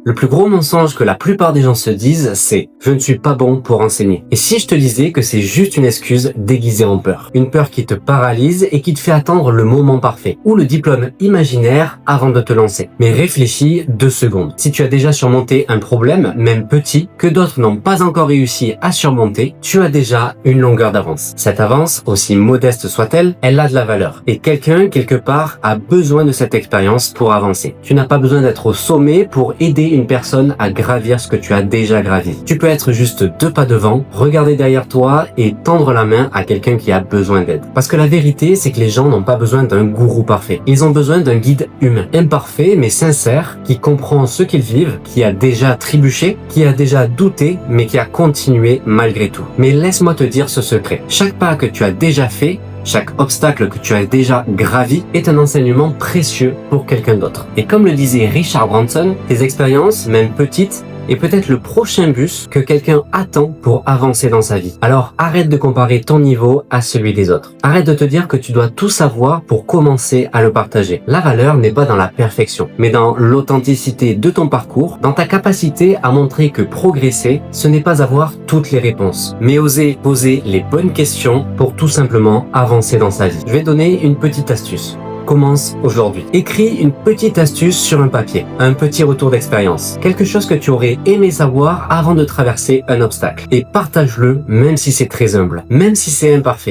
Le plus gros mensonge que la plupart des gens se disent, c'est « je ne suis pas bon pour enseigner ». Et si je te disais que c'est juste une excuse déguisée en peur, une peur qui te paralyse et qui te fait attendre le moment parfait, ou le diplôme imaginaire avant de te lancer. Mais réfléchis 2 secondes. Si tu as déjà surmonté un problème, même petit, que d'autres n'ont pas encore réussi à surmonter, tu as déjà une longueur d'avance. Cette avance, aussi modeste soit-elle, elle a de la valeur. Et quelqu'un, quelque part, a besoin de cette expérience pour avancer. Tu n'as pas besoin d'être au sommet pour aider une personne à gravir ce que tu as déjà gravi. Tu peux être juste 2 pas devant, regarder derrière toi et tendre la main à quelqu'un qui a besoin d'aide. Parce que la vérité, c'est que les gens n'ont pas besoin d'un gourou parfait. Ils ont besoin d'un guide humain, imparfait mais sincère, qui comprend ce qu'ils vivent, qui a déjà trébuché, qui a déjà douté, mais qui a continué malgré tout. Mais laisse-moi te dire ce secret. Chaque pas que tu as déjà fait, chaque obstacle que tu as déjà gravi est un enseignement précieux pour quelqu'un d'autre. Et comme le disait Richard Branson, tes expériences, même petites, est peut-être le prochain bus que quelqu'un attend pour avancer dans sa vie. Alors arrête de comparer ton niveau à celui des autres. Arrête de te dire que tu dois tout savoir pour commencer à le partager. La valeur n'est pas dans la perfection, mais dans l'authenticité de ton parcours, dans ta capacité à montrer que progresser, ce n'est pas avoir toutes les réponses, mais oser poser les bonnes questions pour tout simplement avancer dans sa vie. Je vais donner une petite astuce. Commence aujourd'hui. Écris une petite astuce sur un papier, un petit retour d'expérience, quelque chose que tu aurais aimé savoir avant de traverser un obstacle. Et partage-le, même si c'est très humble, même si c'est imparfait.